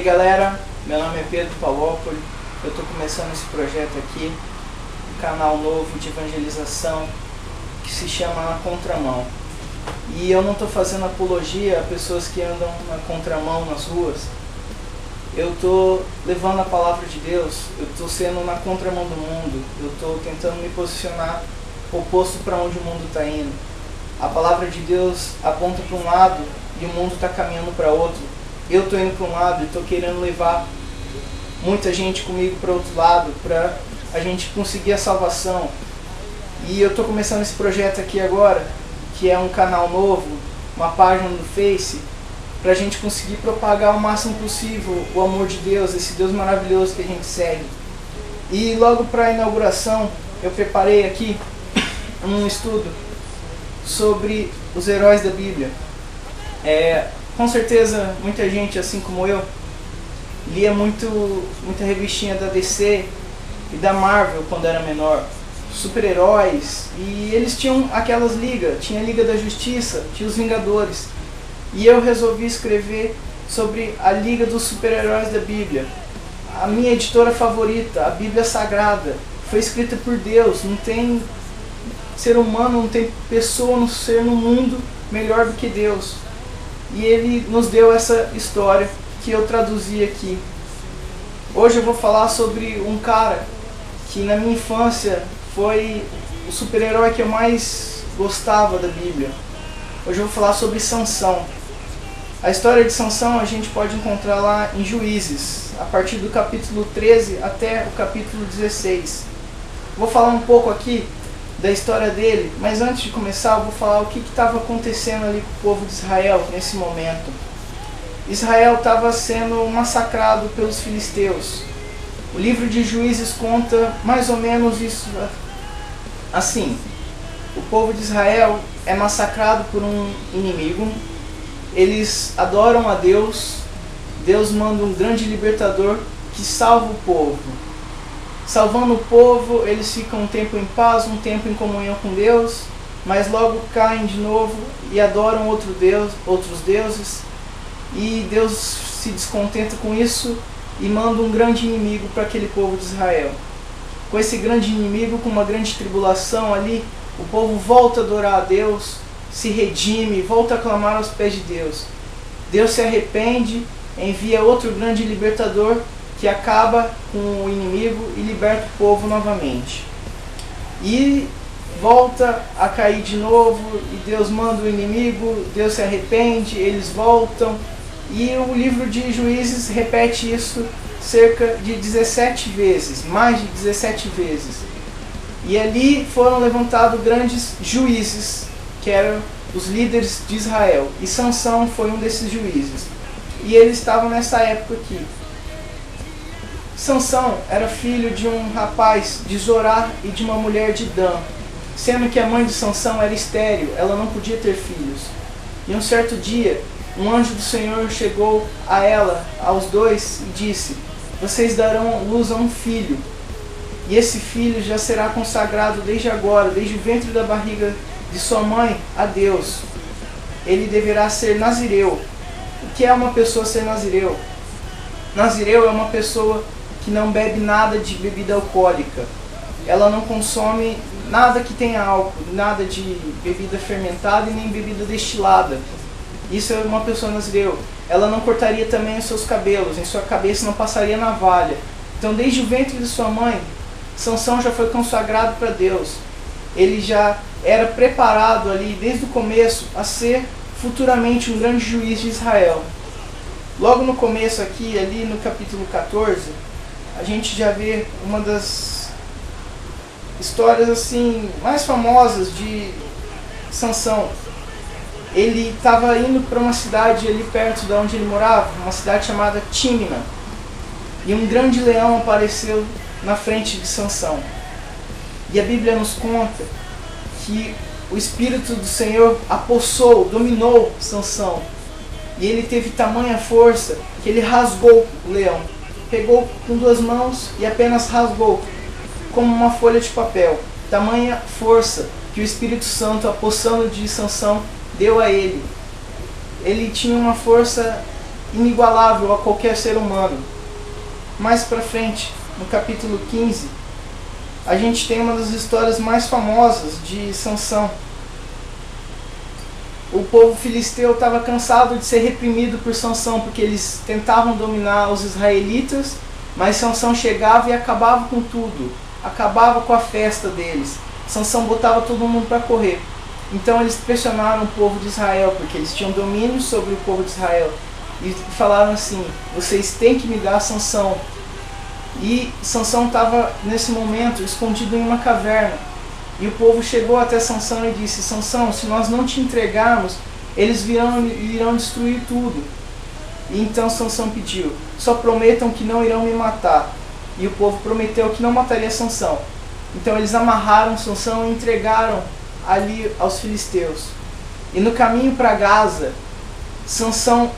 Galera, meu nome é Pedro Paulópoli, eu estou começando esse projeto aqui, um canal novo de evangelização que se chama Na Contramão. E eu não estou fazendo apologia a pessoas que andam na contramão nas ruas. Eu estou levando a palavra de Deus, eu estou sendo na contramão do mundo, eu estou tentando me posicionar oposto para onde o mundo está indo. A palavra de Deus aponta para um lado e o mundo está caminhando para outro. Eu estou indo para um lado e estou querendo levar muita gente comigo para outro lado, para a gente conseguir a salvação. E eu estou começando esse projeto aqui agora, que é um canal novo, uma página no Face, para a gente conseguir propagar o máximo possível o amor de Deus, esse Deus maravilhoso que a gente segue. E logo para a inauguração, eu preparei aqui um estudo sobre os heróis da Bíblia. Com certeza, muita gente, assim como eu, lia muita revistinha da DC e da Marvel quando era menor, super-heróis, e eles tinham aquelas ligas, tinha a Liga da Justiça, tinha os Vingadores, e eu resolvi escrever sobre a Liga dos Super-Heróis da Bíblia. A minha editora favorita, a Bíblia Sagrada, foi escrita por Deus, não tem ser humano, não tem pessoa no ser no mundo melhor do que Deus. E Ele nos deu essa história que eu traduzi aqui. Hoje eu vou falar sobre um cara que na minha infância foi o super-herói que eu mais gostava da Bíblia. Hoje eu vou falar sobre Sansão. A história de Sansão a gente pode encontrar lá em Juízes, a partir do capítulo 13 até o capítulo 16. Vou falar um pouco aqui da história dele, mas antes de começar eu vou falar o que estava acontecendo ali com o povo de Israel nesse momento. Israel estava sendo massacrado pelos filisteus. O livro de Juízes conta mais ou menos isso assim: o povo de Israel é massacrado por um inimigo, eles adoram a Deus, Deus manda um grande libertador que salva o povo. Salvando o povo, eles ficam um tempo em paz, um tempo em comunhão com Deus, mas logo caem de novo e adoram outros deuses, e Deus se descontenta com isso e manda um grande inimigo para aquele povo de Israel. Com esse grande inimigo, com uma grande tribulação ali, o povo volta a adorar a Deus, se redime, volta a clamar aos pés de Deus. Deus se arrepende, envia outro grande libertador que acaba com o inimigo e liberta o povo novamente. E volta a cair de novo, e Deus manda o inimigo, Deus se arrepende, eles voltam, e o livro de Juízes repete isso cerca de 17 vezes, mais de 17 vezes. E ali foram levantados grandes juízes, que eram os líderes de Israel, e Sansão foi um desses juízes. E eles estavam nessa época aqui. Sansão era filho de um rapaz de Zorá e de uma mulher de Dan, sendo que a mãe de Sansão era estéril, ela não podia ter filhos. E um certo dia, um anjo do Senhor chegou a ela, aos dois, e disse: vocês darão luz a um filho, e esse filho já será consagrado desde agora, desde o ventre da barriga de sua mãe, a Deus. Ele deverá ser nazireu. O que é uma pessoa ser nazireu? Nazireu é uma pessoa que não bebe nada de bebida alcoólica. Ela não consome nada que tenha álcool, nada de bebida fermentada e nem bebida destilada. Isso é uma pessoa nazireu. Ela não cortaria também os seus cabelos, em sua cabeça não passaria navalha. Então, desde o ventre de sua mãe, Sansão já foi consagrado para Deus. Ele já era preparado ali, desde o começo, a ser futuramente um grande juiz de Israel. Logo no começo aqui, ali no capítulo 14, a gente já vê uma das histórias assim mais famosas de Sansão. Ele estava indo para uma cidade ali perto de onde ele morava, uma cidade chamada Tímina, e um grande leão apareceu na frente de Sansão. E a Bíblia nos conta que o Espírito do Senhor apossou, dominou Sansão, e ele teve tamanha força que ele rasgou o leão. Pegou com duas mãos e apenas rasgou, como uma folha de papel. Tamanha força que o Espírito Santo, apossando de Sansão, deu a ele. Ele tinha uma força inigualável a qualquer ser humano. Mais pra frente, no capítulo 15, a gente tem uma das histórias mais famosas de Sansão. O povo filisteu estava cansado de ser reprimido por Sansão, porque eles tentavam dominar os israelitas, mas Sansão chegava e acabava com tudo, acabava com a festa deles. Sansão botava todo mundo para correr. Então eles pressionaram o povo de Israel, porque eles tinham domínio sobre o povo de Israel, e falaram assim: vocês têm que me dar Sansão. E Sansão estava nesse momento escondido em uma caverna. E o povo chegou até Sansão e disse: Sansão, se nós não te entregarmos, eles irão destruir tudo. E então Sansão pediu: só prometam que não irão me matar. E o povo prometeu que não mataria Sansão. Então eles amarraram Sansão e entregaram ali aos filisteus. E no caminho para Gaza, Sansão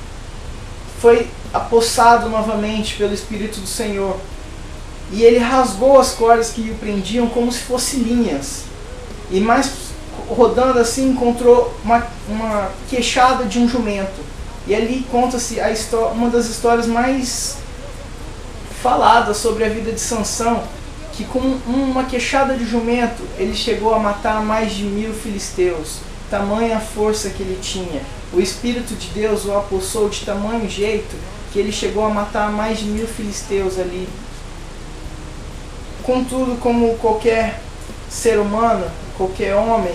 foi apossado novamente pelo Espírito do Senhor. E ele rasgou as cordas que o prendiam como se fossem linhas. E mais rodando assim, encontrou uma queixada de um jumento. E ali conta-se uma das histórias mais faladas sobre a vida de Sansão, que com uma queixada de jumento ele chegou a matar mais de 1000 filisteus. Tamanha força que ele tinha. O Espírito de Deus o apossou de tamanho jeito que ele chegou a matar mais de 1000 filisteus ali. Contudo, como qualquer ser humano, qualquer homem,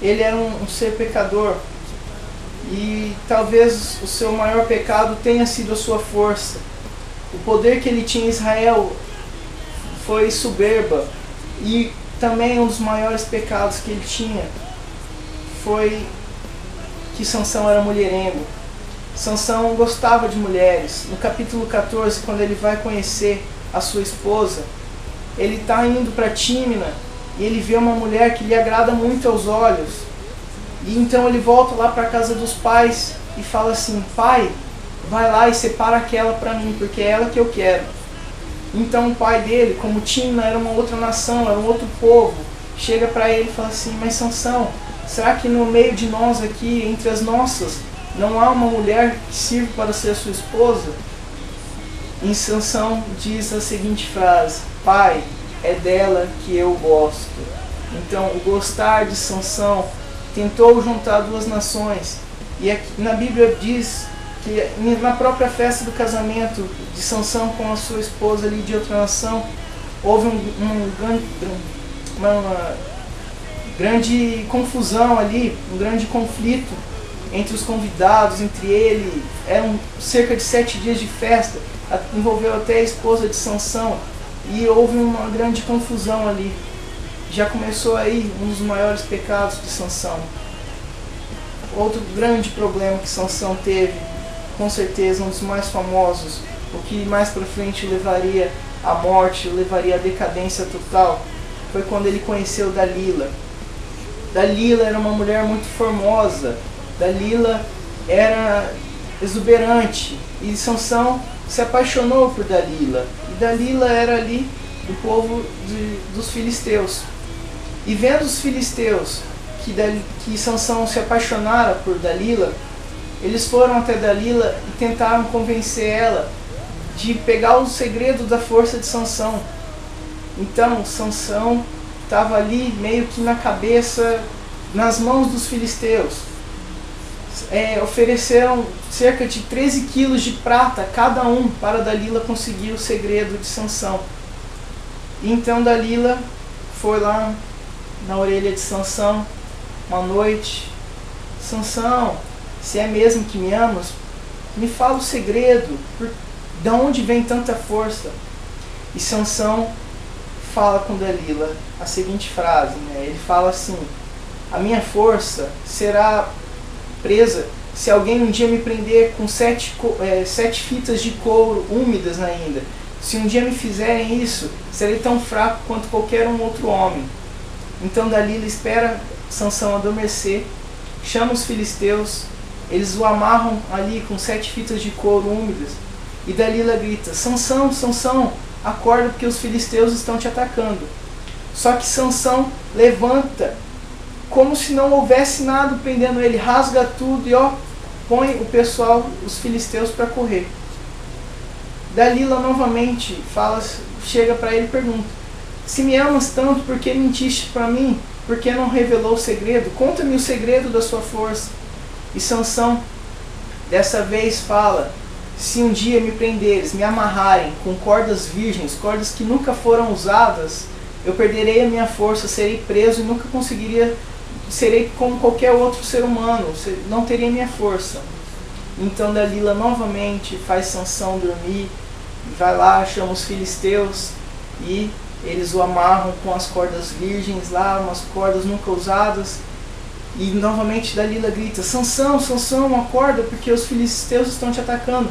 ele era um ser pecador. E talvez o seu maior pecado tenha sido a sua força. O poder que ele tinha em Israel foi soberba. E também um dos maiores pecados que ele tinha foi que Sansão era mulherengo. Sansão gostava de mulheres. No capítulo 14, quando ele vai conhecer a sua esposa, ele está indo para Tímina e ele vê uma mulher que lhe agrada muito aos olhos. E então ele volta lá para a casa dos pais e fala assim: pai, vai lá e separa aquela para mim, porque é ela que eu quero. Então o pai dele, como Tímina era uma outra nação, era um outro povo, chega para ele e fala assim: mas Sansão, será que no meio de nós aqui, entre as nossas, não há uma mulher que sirva para ser sua esposa? E Sansão diz a seguinte frase: pai, é dela que eu gosto. Então o gostar de Sansão tentou juntar duas nações. E aqui, na Bíblia diz que na própria festa do casamento de Sansão com a sua esposa ali de outra nação, houve uma grande confusão ali, um grande conflito entre os convidados, entre ele. Eram cerca de 7 dias de festa, envolveu até a esposa de Sansão, e houve uma grande confusão ali. Já começou aí um dos maiores pecados de Sansão. Outro grande problema que Sansão teve, com certeza um dos mais famosos, o que mais para frente levaria à morte, levaria à decadência total, foi quando ele conheceu Dalila. Dalila era uma mulher muito formosa. Dalila era exuberante e Sansão se apaixonou por Dalila. E Dalila era ali do povo dos filisteus. E vendo os filisteus que Sansão se apaixonara por Dalila, eles foram até Dalila e tentaram convencer ela de pegar o segredo da força de Sansão. Então Sansão estava ali meio que na cabeça, nas mãos dos filisteus. Ofereceram cerca de 13 quilos de prata cada um para Dalila conseguir o segredo de Sansão. E então Dalila foi lá na orelha de Sansão uma noite: Sansão, se é mesmo que me amas, me fala o segredo, de onde vem tanta força? E Sansão fala com Dalila a seguinte frase, ele fala assim: a minha força será presa se alguém um dia me prender com 7 fitas de couro úmidas ainda. Se um dia me fizerem isso, serei tão fraco quanto qualquer outro homem. Então Dalila espera Sansão adormecer, chama os filisteus, eles o amarram ali com 7 fitas de couro úmidas, e Dalila grita: Sansão, Sansão, acorda porque os filisteus estão te atacando. Só que Sansão levanta como se não houvesse nada prendendo ele, rasga tudo e põe o pessoal, os filisteus, para correr. Dalila novamente chega para ele e pergunta: se me amas tanto, por que mentiste para mim? Por que não revelou o segredo? Conta-me o segredo da sua força. E Sansão dessa vez fala: se um dia me prenderes, me amarrarem com cordas virgens, cordas que nunca foram usadas, eu perderei a minha força, serei preso e nunca conseguiria, serei como qualquer outro ser humano, não teria minha força. Então Dalila novamente faz Sansão dormir, vai lá, chama os filisteus e eles o amarram com as cordas virgens lá, umas cordas nunca usadas. E novamente Dalila grita: Sansão, Sansão, acorda, porque os filisteus estão te atacando.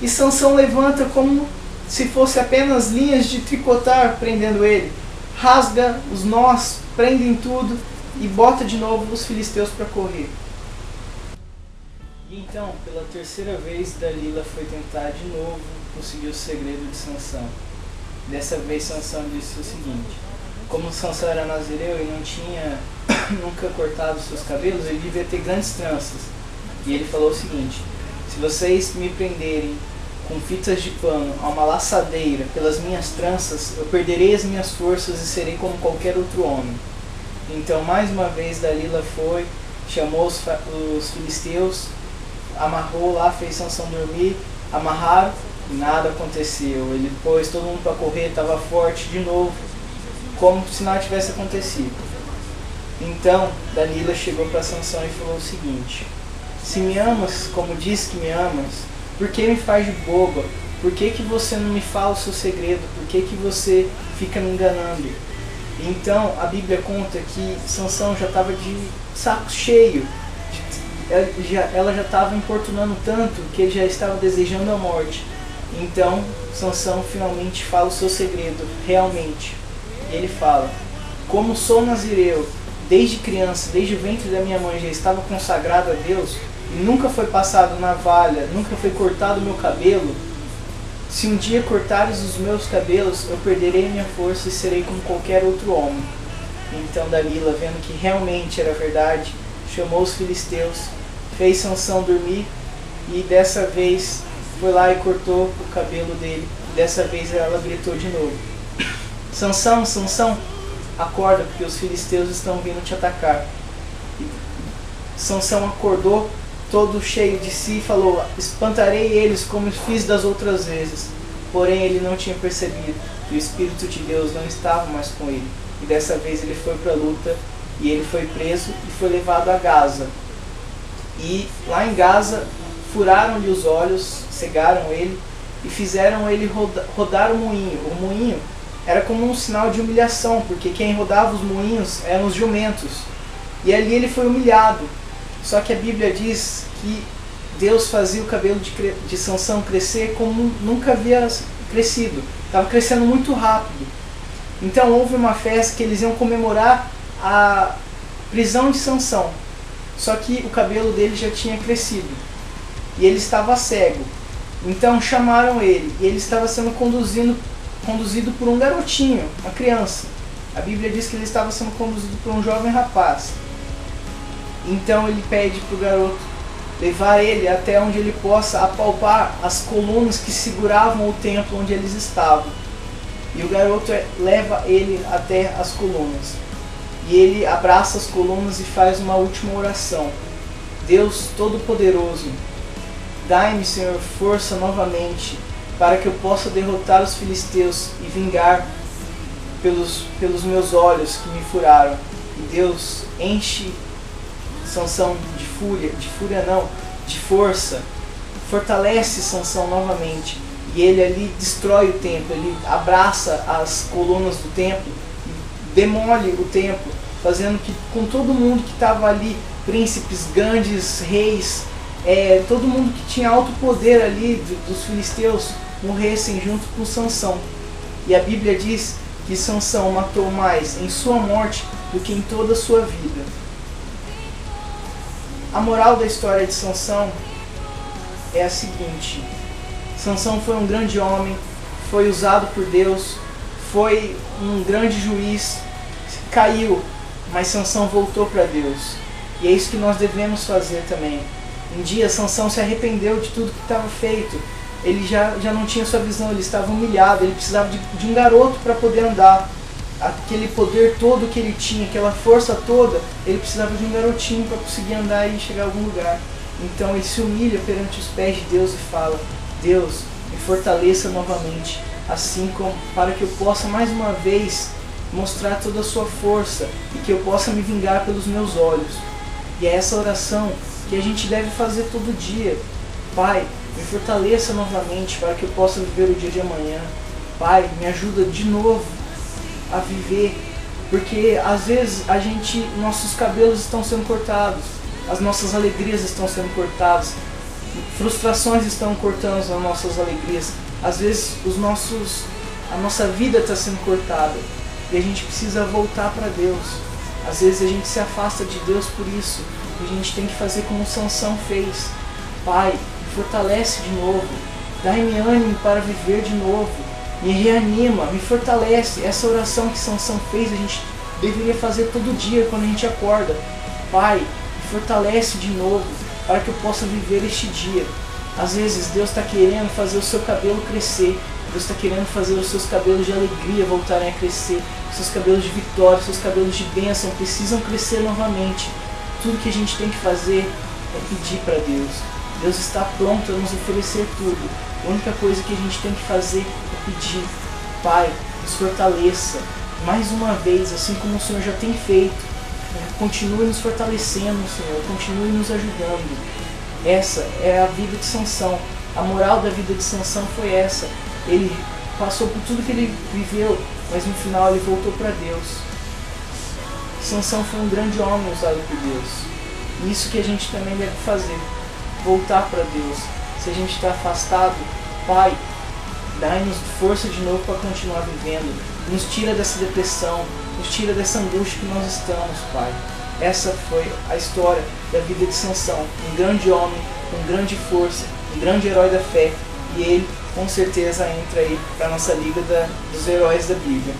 E Sansão levanta como se fosse apenas linhas de tricotar prendendo ele. Rasga os nós, prendem tudo e bota de novo os filisteus para correr. E então, pela terceira vez, Dalila foi tentar de novo conseguir o segredo de Sansão. Dessa vez Sansão disse o seguinte: como Sansão era nazireu e não tinha nunca cortado seus cabelos, ele devia ter grandes tranças. E ele falou o seguinte: se vocês me prenderem com fitas de pano a uma laçadeira pelas minhas tranças, eu perderei as minhas forças e serei como qualquer outro homem. Então mais uma vez Dalila foi, chamou os filisteus, amarrou lá, fez Sansão dormir, amarraram e nada aconteceu. Ele pôs todo mundo para correr, estava forte de novo, como se nada tivesse acontecido. Então Dalila chegou para Sansão e falou o seguinte: se me amas como diz que me amas, por que me faz de boba? Por que você não me fala o seu segredo? Por que você fica me enganando? Então a Bíblia conta que Sansão já estava de saco cheio, ela já estava importunando tanto que ele já estava desejando a morte. Então Sansão finalmente fala o seu segredo, realmente. E ele fala: como sou nazireu, desde criança, desde o ventre da minha mãe já estava consagrado a Deus, e nunca foi passado navalha, nunca foi cortado o meu cabelo, se um dia cortares os meus cabelos, eu perderei minha força e serei como qualquer outro homem. Então Dalila, vendo que realmente era verdade, chamou os filisteus, fez Sansão dormir e dessa vez foi lá e cortou o cabelo dele. E dessa vez ela gritou de novo: Sansão, Sansão, acorda, porque os filisteus estão vindo te atacar. E Sansão acordou, todo cheio de si, e falou: espantarei eles como fiz das outras vezes. Porém ele não tinha percebido que o Espírito de Deus não estava mais com ele. E dessa vez ele foi para a luta, e ele foi preso e foi levado a Gaza. E lá em Gaza furaram-lhe os olhos, cegaram ele e fizeram ele rodar o moinho. O moinho era como um sinal de humilhação, porque quem rodava os moinhos eram os jumentos. E ali ele foi humilhado. Só que a Bíblia diz que Deus fazia o cabelo de Sansão crescer como nunca havia crescido. Estava crescendo muito rápido. Então houve uma festa que eles iam comemorar a prisão de Sansão. Só que o cabelo dele já tinha crescido. E ele estava cego. Então chamaram ele. E ele estava sendo conduzido por um garotinho, uma criança. A Bíblia diz que ele estava sendo conduzido por um jovem rapaz. Então ele pede para o garoto levar ele até onde ele possa apalpar as colunas que seguravam o templo onde eles estavam. E o garoto leva ele até as colunas. E ele abraça as colunas e faz uma última oração: Deus Todo-Poderoso, dai-me, Senhor, força novamente, para que eu possa derrotar os filisteus e vingar pelos meus olhos que me furaram. E Deus enche Sansão de força, fortalece Sansão novamente, e ele ali destrói o templo, ele abraça as colunas do templo, demole o templo, fazendo que com todo mundo que estava ali, príncipes, grandes, reis, todo mundo que tinha alto poder ali dos filisteus, morressem junto com Sansão. E a Bíblia diz que Sansão matou mais em sua morte do que em toda a sua vida. A moral da história de Sansão é a seguinte: Sansão foi um grande homem, foi usado por Deus, foi um grande juiz, caiu, mas Sansão voltou para Deus. E é isso que nós devemos fazer também. Um dia Sansão se arrependeu de tudo que estava feito. Ele já não tinha sua visão, ele estava humilhado, ele precisava de um garoto para poder andar. Aquele poder todo que ele tinha, aquela força toda, ele precisava de um garotinho para conseguir andar e chegar a algum lugar. Então ele se humilha perante os pés de Deus e fala: Deus, me fortaleça novamente, assim como para que eu possa mais uma vez mostrar toda a sua força e que eu possa me vingar pelos meus olhos. E é essa oração que a gente deve fazer todo dia. Pai, me fortaleça novamente para que eu possa viver o dia de amanhã. Pai, me ajuda de novo a viver, porque às vezes nossos cabelos estão sendo cortados, as nossas alegrias estão sendo cortadas, frustrações estão cortando as nossas alegrias, às vezes a nossa vida está sendo cortada e a gente precisa voltar para Deus. Às vezes a gente se afasta de Deus por isso, e a gente tem que fazer como Sansão fez. Pai, me fortalece de novo, dai-me ânimo para viver de novo, me reanima, me fortalece. Essa oração que Sansão fez, a gente deveria fazer todo dia quando a gente acorda. Pai, me fortalece de novo, para que eu possa viver este dia. Às vezes Deus está querendo fazer o seu cabelo crescer, Deus está querendo fazer os seus cabelos de alegria voltarem a crescer, os seus cabelos de vitória, os seus cabelos de bênção precisam crescer novamente. Tudo que a gente tem que fazer é pedir para Deus. Deus está pronto a nos oferecer tudo. A única coisa que a gente tem que fazer é pedir. Pai, nos fortaleça mais uma vez, assim como o Senhor já tem feito. Continue nos fortalecendo, Senhor. Continue nos ajudando. Essa é a vida de Sansão. A moral da vida de Sansão foi essa. Ele passou por tudo que ele viveu, mas no final ele voltou para Deus. Sansão foi um grande homem usado por Deus. E isso que a gente também deve fazer. Voltar para Deus. Se a gente está afastado, Pai, dai-nos força de novo para continuar vivendo. Nos tira dessa depressão, nos tira dessa angústia que nós estamos, Pai. Essa foi a história da vida de Sansão. Um grande homem, com grande força, um grande herói da fé. E ele, com certeza, entra aí para a nossa liga dos heróis da Bíblia.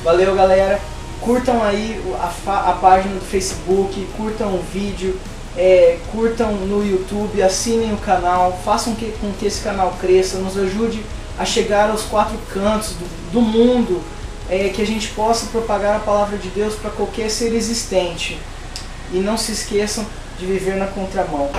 Valeu, galera. Curtam aí a página do Facebook, curtam o vídeo, curtam no YouTube, assinem o canal, façam com que esse canal cresça, nos ajude a chegar aos 4 cantos do mundo, que a gente possa propagar a palavra de Deus para qualquer ser existente. E não se esqueçam de viver na contramão.